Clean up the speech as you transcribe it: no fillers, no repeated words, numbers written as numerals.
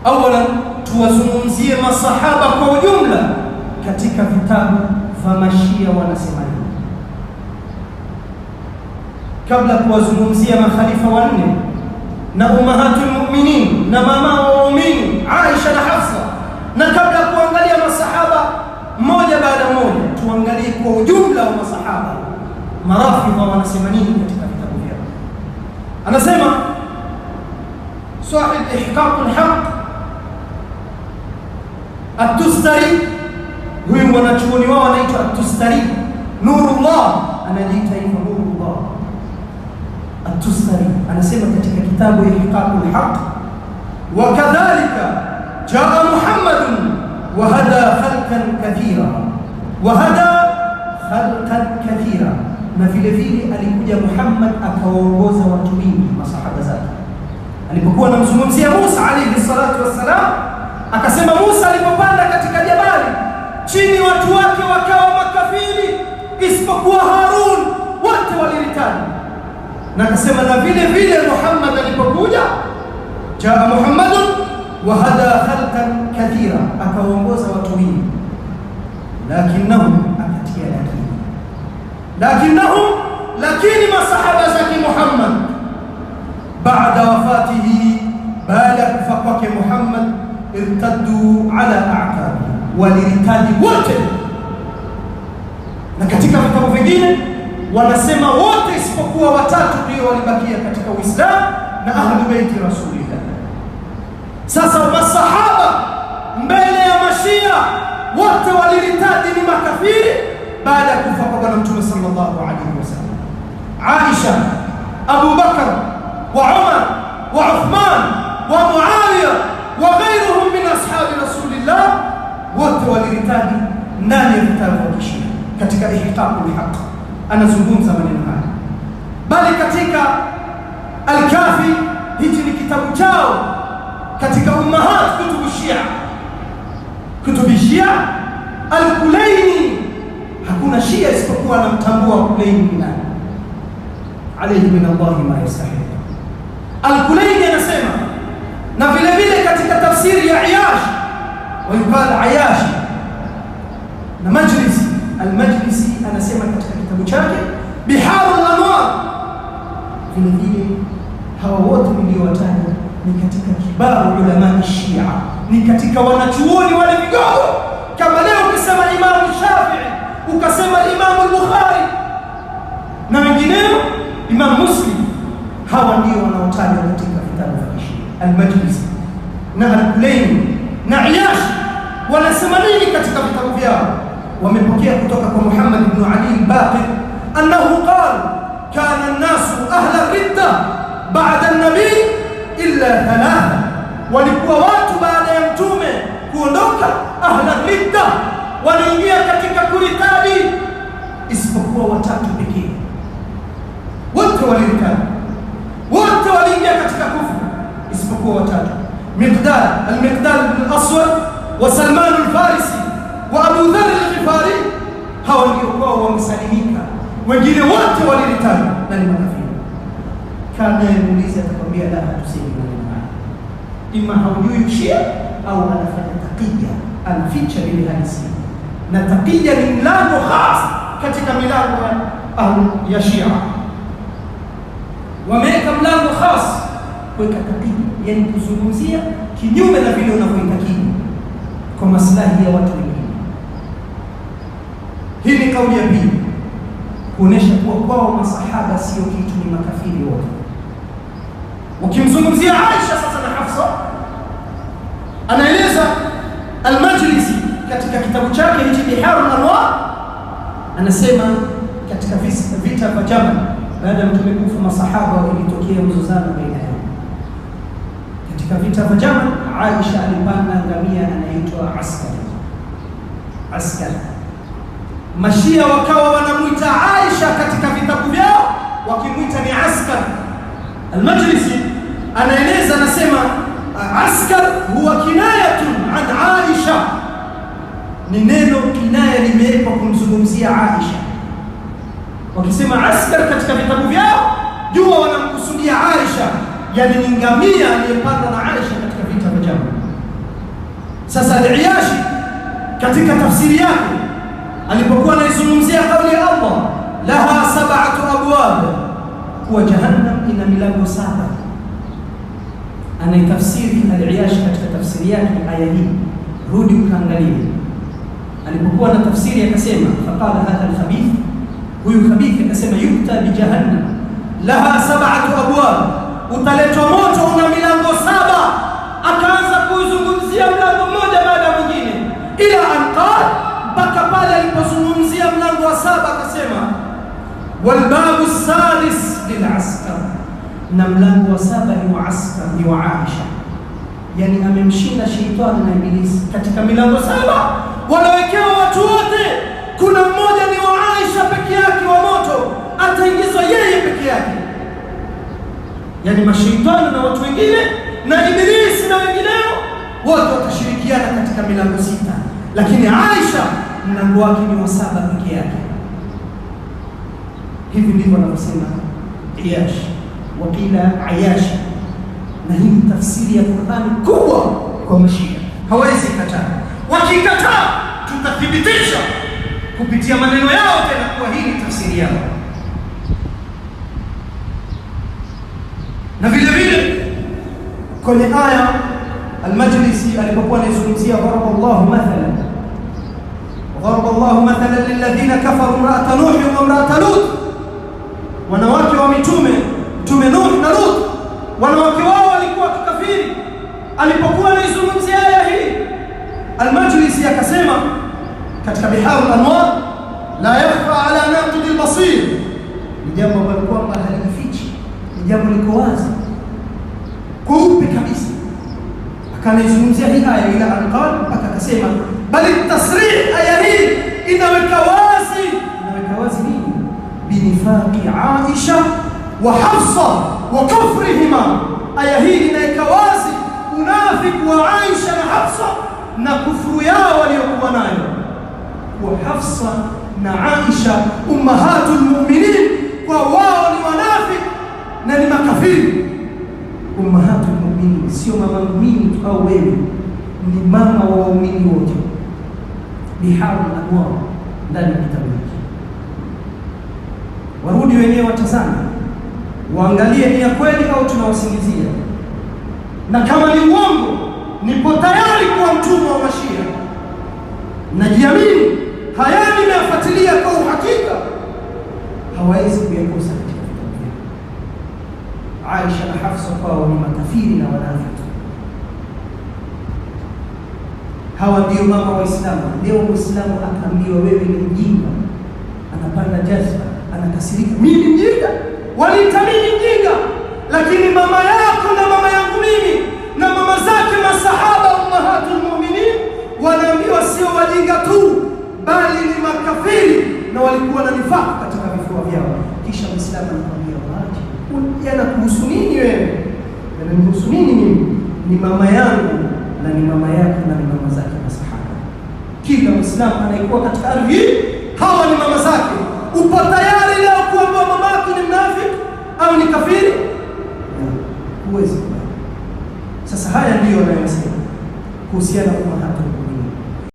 Awala tuwazungumzie masahaba kwa ujumla katika vitabu vya Mashia wanasema nini, kabla kuwazungumzia makhalifa wanne na ummahatul mu'minin na mama wa waumini Aisha na Hafsa, na kabla kuangalia masahaba mmoja baada mmoja, tuangalie kwa ujumla wa masahaba marafidha wanasema nini katika vitabu vyao. Anasema sahib ihqaqul haqq at-Tustari, huyu mwanachuoni wao anaitwa at-Tustari, Nurullah, anajiita hivyo Nurullah at-Tustari, anasema katika kitabu ihqaqul haqq, wa kadhalika jaa Muhammadun wa hada khalqan kathira, wa hada khalqan kathira, na vile vile alikuja Muhammad akawaongoza watu wengi masahaba zake. Alipokuwa anamzungumzia Musa alayhi salatu wassalam, akasema Musa alipopanda katika jabali, chini watu wake wakawa makafiri isipokuwa Harun, wote waliritadi. Na akasema na vile vile Muhammad alipokuja, jaa Muhammadun wa hada khalqan kathira, akaongoza watu wengi, lakini masahaba zake Muhammad baada wafatihi, baada kufa kwake Muhammad, irtaddu ala a'qabi, waliritadi wote. Na katika vitabu vingine wanasema wote isipokuwa watatu ndio walibakia katika Uislamu na ahlu baiti Rasulillah. Sasa masahaba mbele ya Mashia wote waliritadi, ni makafiri baada ya kufa kwa Bwana Mtume sallallahu alaihi wasallam. Aisha, Abu Bakar wa Umar wa Uthman wa Muawiya wa ghayruhum min ashabi Rasulillah, wote waliritadi ndani ya vitabu vya Kishia katika ihqaqul haqq. Anazungumza maneno haya, bali katika Al-Kafi, hichi ni kitabu chao katika ummahat kutubu Shia, Al-Kulaini, hakuna Shia isipokuwa anamtambua Kulaini ni nani, alayhi min Allah ma yastahiq. Al-Kulaini anasema, na vile vile katika tafsiri ya Ayash, wayukal Ayash na Majlisi, Al-Majlisi anasema katika kitabu chake Biharul Anwar, vile vile hawa wote niliowataja ni katika kibaru ulama Shia, ni katika wanachuoni wale vigogo. Kama leo ukisema Imam Shafi'i, ukasema Imam al-Bukhari na wengineo, Imam Muslim, hawa ndio wanaotajwa katika vitabu vya Shia. Al-Majlisi na Al-Kulaini na Ayash wanasema nini katika vitabu vyao? Wamepokea kutoka kwa Muhammad ibn Ali al-Baqir annahu qala kana an-nasu ahla ridda ba'da an-nabi illa thalatha, walikuwa watu baada ya mtume kuondoka ahla ridda, waliingia katika kuritadi isipokuwa watatu pekee. Wote waliritadi, wote waliingia katika kufuru isipokuwa watatu: Al-Miqdad ibn al-Aswad wa Salman al-Farisi wa Abu Dharr al-Ghifari. Hawa ndio kwao wamesalimika, wengine wote waliritadi na ni makafiri. Kama muulize atakwambia la, hatusemi maneno haya, ima haujui Shia au anafanya taqiyya, anaficha ile halisi. Na taqiyya ni mlango khas katika milango ya Shia, wameweka mlango khas kuweka taqiyya, yani kuzungumzia kinyume na vile unavyoitakidi kwa maslahi ya watu wengine. Hii ni kauli ya pili, kuonesha kuwa kwao masahaba sio kitu, ni makafiri wote. Ukimzungumzia Aisha sasa na Hafsa, anaeleza Al-Majlisi katika kitabu chake hichi Biharul Anwar, anasema katika vita vya Jamal, baada ya mtume kufa, masahaba ilitokea mzozano baina yao. Katika vita vya Jamal, Aisha alipanda ngamia anaitwa Askar. Mashia wakawa wanamuita Aisha katika vitabu vyao wakimuita ni Askar. Al-Majlisi anaeleza, anasema Askar huwa kinayatun an Aisha, ni neno kinaya limewekwa kumzungumzia Aisha. Wakisema Askar katika vitabu vyao, jua wanamkusudia Aisha, yani ni ngamia aliyepanda na Aisha katika vita vya Jamal. Sasa Al-Iyashi katika tafsiri yake alipokuwa anaizungumzia kauli ya Allah, laha sab'atu abwab, kuwa jahannam ina milango 7, anaitafsiri Al-Iyashi katika tafsiri yake aya hii. Rudi ukaangalie alipokuwa na tafsiri, akasema faqala hadha al-khabith, huyu khabith akasema yukta bi jahannam laha sab'atu abwab, utaletwa moto una milango 7. Akaanza kuzungumzia mlango mmoja baada ya mwingine, ila anqal, mpaka pale alipozungumzia mlango wa 7 akasema walbabu sadis lilaskar, na mlango wa 7 ni wa askar, ni wa Aisha. Yani amemshinda sheitani na ibilisi katika milango 7 wanawekewa watu wote. Kuna mmoja ni wa Aisha peke yake wa moto, ataingizwa yeye peke yake. Yani mashaitani na watu wengine na ibilisi na wengineo wote watashirikiana katika milango 6, lakini Aisha mlango wake ni wa 7 peke yake. Hivi ndivyo anavyosema Iyash, wakila Ayash. Na hii ni tafsiri ya Qur'ani kubwa kwa Mashia, hawezi kataa. Wakikataa tutathibitisha kupitia maneno yao tena kuwa hii ni tafsiri yao. Na vile vile kwenye aya Al-Majlisi alipokuwa anazungumzia daraballahu mathalan lilladhina kafaru imra'ata Nuh wa imra'ata Lut, wanawake wa mitume Nuh na Lut, wanawake wao walikuwa kafiri. Alipokuwa anazungumzia aya hii, Al-Majlisi akasema katika Bihar al-Anwar, la yakhfa ala naqid al-basir, ni jambo ambalo kwamba halijifichi, ni jambo liko wazi kweupe kabisa. Akanizungumzia hii aya ila anqal, mpaka akasema bali tasrih, aya hii inaweka wazi nini? Binifaqi Aisha wa Hafsa wa kufrihima. Aya hii inaweka wazi unafiki wa Aisha na Hafsa na kufuru yao waliokuwa nayo. Wa Hafsa na Aisha ummahatul mu'minin, kwa wao ni wanafiki na ni makafiri. Ummahatul mu'minin sio mama muumini tu au wewe, ni mama wa waumini wote. Bihar al-Anwar ndani ya kitabu hiki. Warudi wenyewe watazame, waangalie ni ya kweli au tunawasingizia. Na kama ni uongo, nipo tayari kuwa mtumwa wa Mashia. Najiamini haya nimeyafuatilia kwa uhakika, hawawezi kuyakosa katika vitabu vyao. Aisha na Hafsa kwao ni makafiri na wanafiki. Hawa ndio mama wa Uislamu. Leo Muislamu akaambiwa wewe ni mjinga, anapanda jazba, anakasirika, mimi mjinga? Waliita mimi mjinga? Lakini mama yako na mama yangu mimi na mama zake masahaba ummahatul mu'minin wanaambiwa sio wajinga tu, bali ni makafiri na walikuwa na nifaq katika vifua vyao. Kisha Muislamu anakuambia waache, yanakuhusu nini wewe? Yananihusu nini mimi? Ni mama yangu na ni mama yako na ni mama zake masahaba. Kila Muislamu anayekuwa katika ardhi hii, hawa ni mama zake. Upo tayari leo kuambia mamako ni mnafiki au ni kafiri? Huwezi. Sasa haya ndiyo anayosema kuhusiana